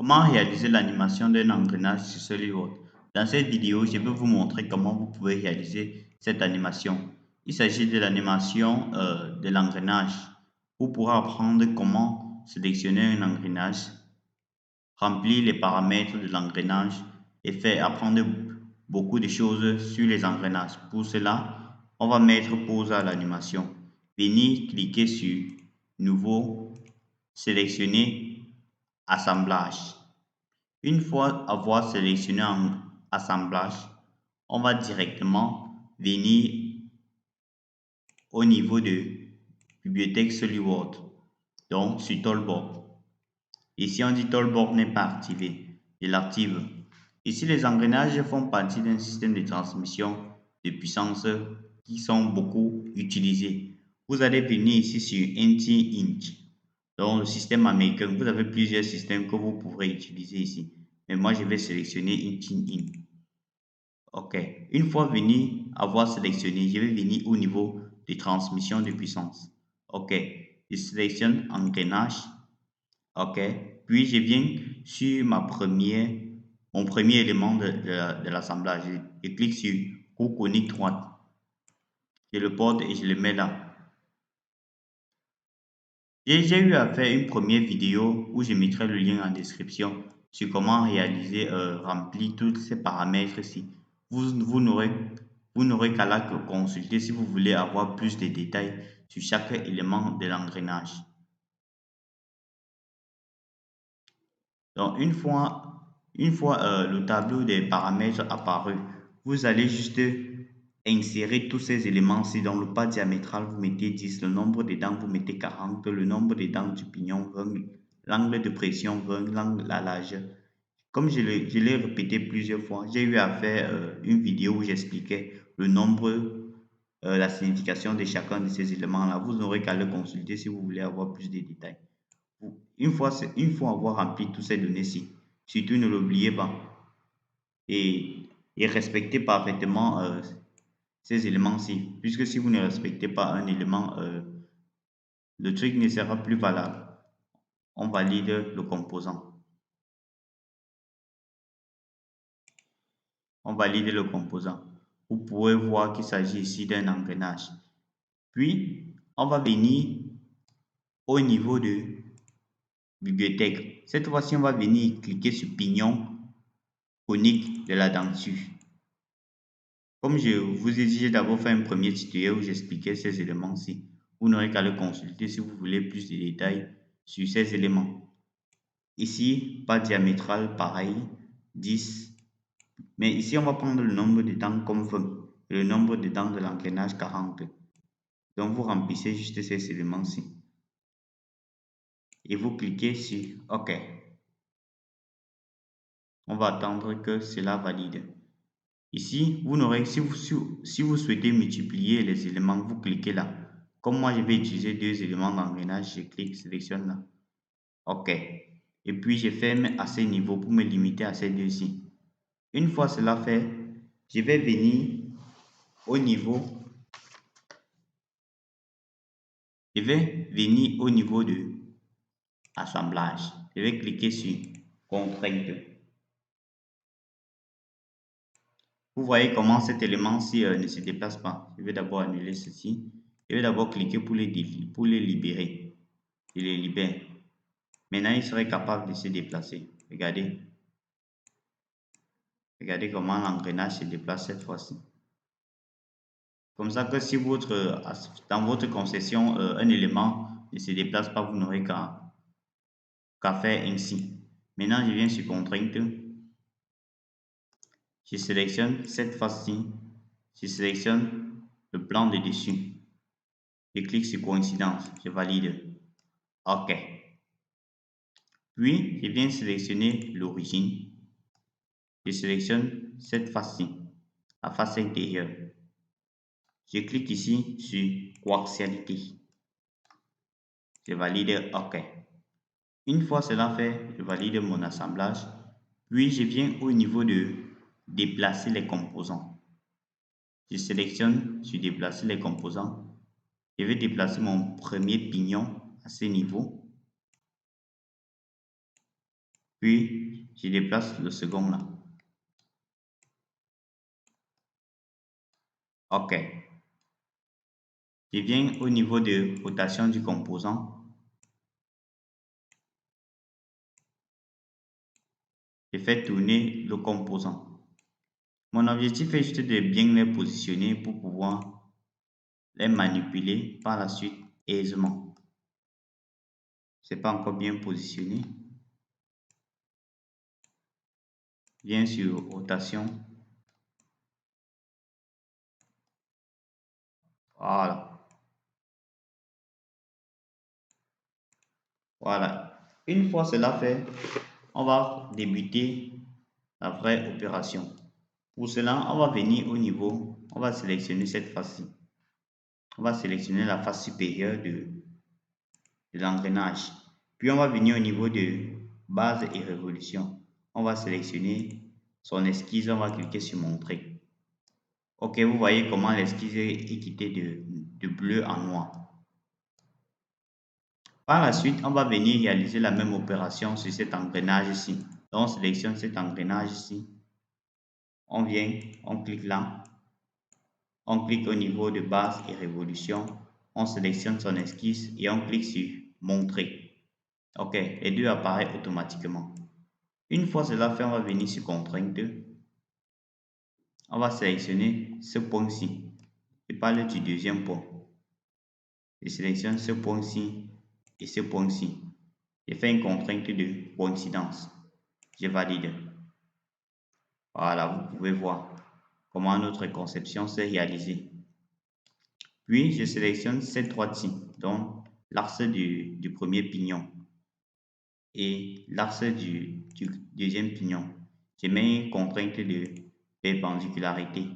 Comment réaliser l'animation d'un engrenage sur SolidWorks? Dans cette vidéo, je vais vous montrer comment vous pouvez réaliser cette animation. Il s'agit de l'animation de l'engrenage. Vous pourrez apprendre comment sélectionner un engrenage, remplir les paramètres de l'engrenage et faire apprendre beaucoup de choses sur les engrenages. Pour cela, on va mettre pause à l'animation. Venir cliquer sur Nouveau, sélectionner Assemblage. Une fois avoir sélectionné un assemblage, on va directement venir au niveau de Bibliothèque SolidWorks, donc sur Toolbox. Ici, on dit Toolbox n'est pas activé. Je l'active. Ici, les engrenages font partie d'un système de transmission de puissance qui sont beaucoup utilisés. Vous allez venir ici sur NT-Inch, donc le système américain. Vous avez plusieurs systèmes que vous pourrez utiliser ici. Mais moi, je vais sélectionner NT-In. OK. Une fois avoir sélectionné, je vais venir au niveau de transmission de puissance. OK. Je sélectionne engrenage. OK. Puis je viens sur mon premier élément de l'assemblage. Je clique sur cours conique droite. Je le porte et je le mets là. J'ai eu à faire une première vidéo où je mettrai le lien en description sur comment réaliser, remplir tous ces paramètres-ci. Vous n'aurez qu'à la consulter si vous voulez avoir plus de détails sur chaque élément de l'engrenage. Donc, une fois le tableau des paramètres apparu, vous allez juste insérer tous ces éléments-ci dans le pas diamétral. Vous mettez 10, le nombre de dents, vous mettez 40, le nombre de dents du pignon 20, l'angle de pression 20, la largeur. Comme je l'ai répété plusieurs fois, j'ai eu à faire une vidéo où j'expliquais le nombre, la signification de chacun de ces éléments-là. Vous n'aurez qu'à le consulter si vous voulez avoir plus de détails. Une fois avoir rempli toutes ces données-ci, surtout ne l'oubliez pas et respectez parfaitement ces éléments-ci, puisque si vous ne respectez pas un élément, le truc ne sera plus valable. On valide le composant. On valide le composant. Vous pouvez voir qu'il s'agit ici d'un engrenage. Puis, on va venir au niveau de bibliothèque. Cette fois-ci, on va venir cliquer sur pignon conique de la denture. Comme je vous ai dit, j'ai d'abord fait un premier tutoriel où j'expliquais ces éléments-ci. Vous n'aurez qu'à le consulter si vous voulez plus de détails sur ces éléments. Ici, pas diamétral, pareil, 10. Mais ici, on va prendre le nombre de dents comme 20 et le nombre de dents de l'engrenage 40. Donc, vous remplissez juste ces éléments-ci. Et vous cliquez sur OK. On va attendre que cela valide. Ici, vous n'aurez, si vous souhaitez multiplier les éléments, vous cliquez là. Comme moi, je vais utiliser deux éléments d'engrenage, je clique, sélectionne là. OK. Et puis, je ferme à ces niveaux pour me limiter à ces deux-ci. Une fois cela fait, je vais venir au niveau, de assemblage. Je vais cliquer sur contrainte. Vous voyez comment cet élément-ci ne se déplace pas. Je vais d'abord annuler ceci. Je vais d'abord cliquer pour les libérer. Je les libère. Maintenant, il serait capable de se déplacer. Regardez. Regardez comment l'engrenage se déplace cette fois-ci. Comme ça que si dans votre concession, un élément ne se déplace pas, vous n'aurez qu'à faire ainsi. Maintenant, je viens sur contrainte. Je sélectionne cette fois-ci. Je sélectionne le plan de dessus. Je clique sur coïncidence. Je valide. OK. Puis, je viens sélectionner l'origine. Je sélectionne cette face-ci, la face intérieure. Je clique ici sur coaxialité. Je valide OK. Une fois cela fait, je valide mon assemblage. Puis, je viens au niveau de déplacer les composants. Je sélectionne sur déplacer les composants. Je vais déplacer mon premier pignon à ce niveau. Puis, je déplace le second là. OK. Je viens au niveau de rotation du composant. Je fais tourner le composant. Mon objectif est juste de bien les positionner pour pouvoir les manipuler par la suite aisément. C'est pas encore bien positionné. Viens sur rotation. Voilà. Voilà. Une fois cela fait, on va débuter la vraie opération. Pour cela, on va venir au niveau, on va sélectionner cette face-ci. On va sélectionner la face supérieure de l'engrenage. Puis on va venir au niveau de base et révolution. On va sélectionner son esquisse, on va cliquer sur montrer. Ok, vous voyez comment l'esquisse est quittée de bleu en noir. Par la suite, on va venir réaliser la même opération sur cet engrenage ici. Donc, on sélectionne cet engrenage ici. On vient, on clique là. On clique au niveau de base et révolution. On sélectionne son esquisse et on clique sur montrer. Ok, les deux apparaissent automatiquement. Une fois cela fait, on va venir sur contrainte. On va sélectionner ce point-ci. Je parle du deuxième point. Je sélectionne ce point-ci et ce point-ci. Je fais une contrainte de coïncidence. Je valide. Voilà, vous pouvez voir comment notre conception s'est réalisée. Puis, je sélectionne cette droite-ci, donc l'axe du premier pignon et l'axe du deuxième pignon. Je mets une contrainte de perpendicularité.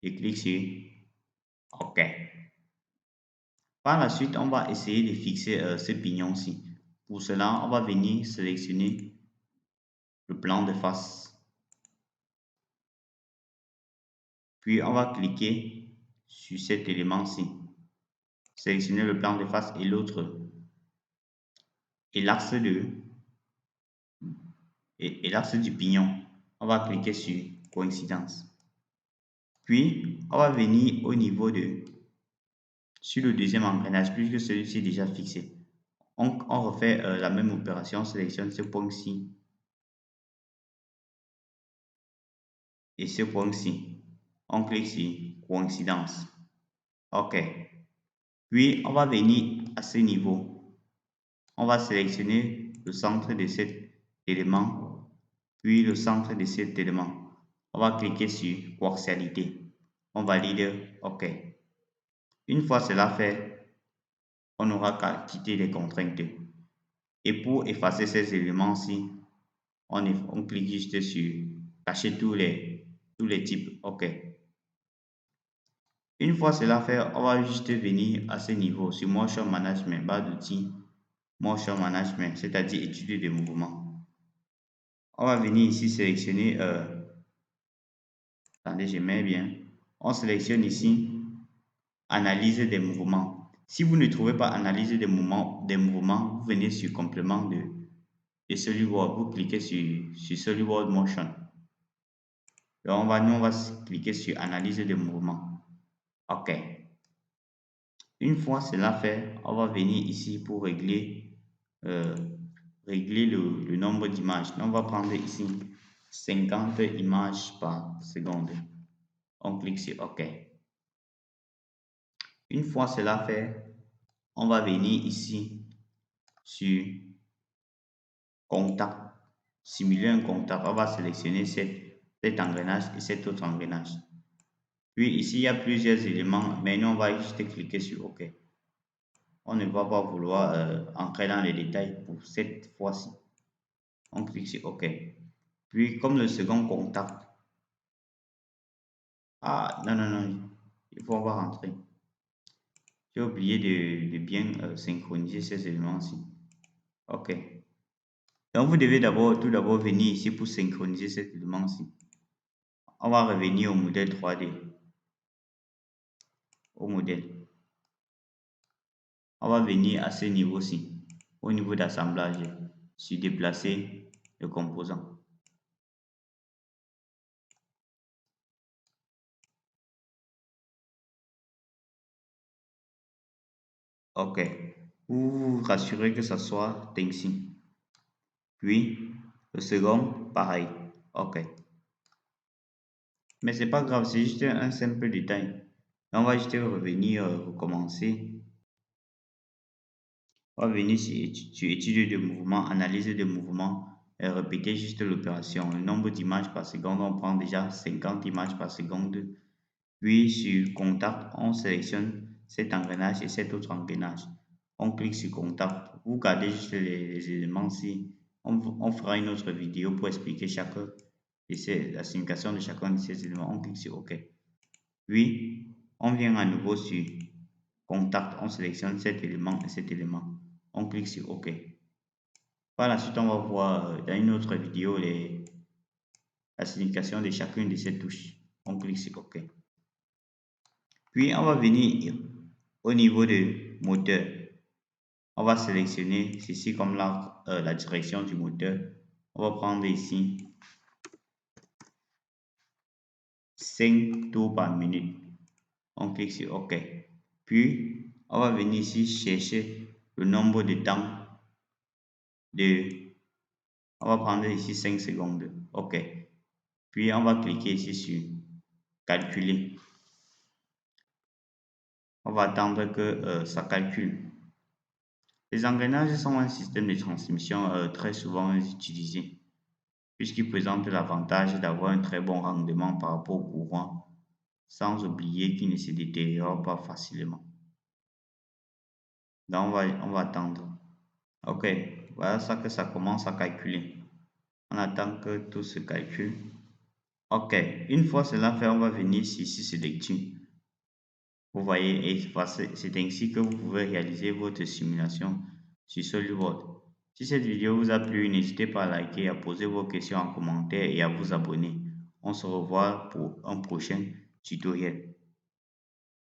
Je clique sur OK. Par la suite, on va essayer de fixer ce pignon-ci. Pour cela, on va venir sélectionner le plan de face. Puis, on va cliquer sur cet élément-ci. Sélectionner le plan de face et l'autre. Et l'axe du pignon. On va cliquer sur coïncidence. Puis, on va venir au niveau sur le deuxième engrenage, puisque celui-ci est déjà fixé. On refait la même opération, on sélectionne ce point-ci et ce point-ci. On clique sur coïncidence. OK. Puis, on va venir à ce niveau. On va sélectionner le centre de cet élément, puis le centre de cet élément. On va cliquer sur coaxialité. On valide OK. Une fois cela fait, on n'aura qu'à quitter les contraintes. Et pour effacer ces éléments-ci, on clique juste sur cacher tous les types. OK. Une fois cela fait, on va juste venir à ce niveau sur Motion Management, barre d'outils, Motion Management, c'est-à-dire étude des mouvements. On va venir ici sélectionner, attendez, je mets bien. On sélectionne ici analyse des mouvements. Si vous ne trouvez pas analyse des mouvements, vous venez sur complément de SolidWorks, vous cliquez sur SolidWorks Motion. Donc nous on va cliquer sur analyse des mouvements. OK. Une fois cela fait, on va venir ici pour régler, le nombre d'images. On va prendre ici 50 images par seconde. On clique sur OK. Une fois cela fait, on va venir ici sur contact, simuler un contact. On va sélectionner cet engrenage et cet autre engrenage. Puis ici, il y a plusieurs éléments, mais nous, on va juste cliquer sur OK. On ne va pas vouloir entrer dans les détails pour cette fois-ci. On clique sur OK. Puis, comme le second contact. Ah, non, il faut avoir rentrer. J'ai oublié de bien synchroniser ces éléments-ci. OK. Donc, vous devez tout d'abord venir ici pour synchroniser cet élément-ci. On va revenir au modèle 3D. Au modèle. On va venir à ce niveau-ci. au niveau d'assemblage sur déplacer le composant. OK. Vous vous rassurez que ça soit ainsi. Puis, le second, pareil. OK. Mais c'est pas grave, c'est juste un simple détail. On va juste revenir, recommencer. On va venir sur étude de mouvement, analyse de mouvement et répéter juste l'opération. Le nombre d'images par seconde, on prend déjà 50 images par seconde. Puis sur contact, on sélectionne cet engrenage et cet autre engrenage. On clique sur contact. Vous gardez juste les éléments-ci. On fera une autre vidéo pour expliquer la signification de chacun de ces éléments. On clique sur OK. Puis, on vient à nouveau sur contact. On sélectionne cet élément et cet élément. On clique sur OK. Par la suite, on va voir dans une autre vidéo la signification de chacune de ces touches. On clique sur OK. Puis, on va venir au niveau de moteur. On va sélectionner ceci comme la direction du moteur. On va prendre ici 5 tours par minute. On clique sur OK. Puis, on va venir ici chercher le nombre de temps on va prendre ici 5 secondes. OK. Puis, on va cliquer ici sur calculer. On va attendre que ça calcule. Les engrenages sont un système de transmission très souvent utilisé, puisqu'ils présentent l'avantage d'avoir un très bon rendement par rapport au courant, sans oublier qu'ils ne se détériorent pas facilement. Donc, on va attendre. OK, voilà ça que ça commence à calculer. On attend que tout se calcule. OK, une fois cela fait, on va venir ici sur lecture. Vous voyez, et c'est ainsi que vous pouvez réaliser votre simulation sur SolidWorks. Si cette vidéo vous a plu, n'hésitez pas à liker, à poser vos questions en commentaire et à vous abonner. On se revoit pour un prochain tutoriel.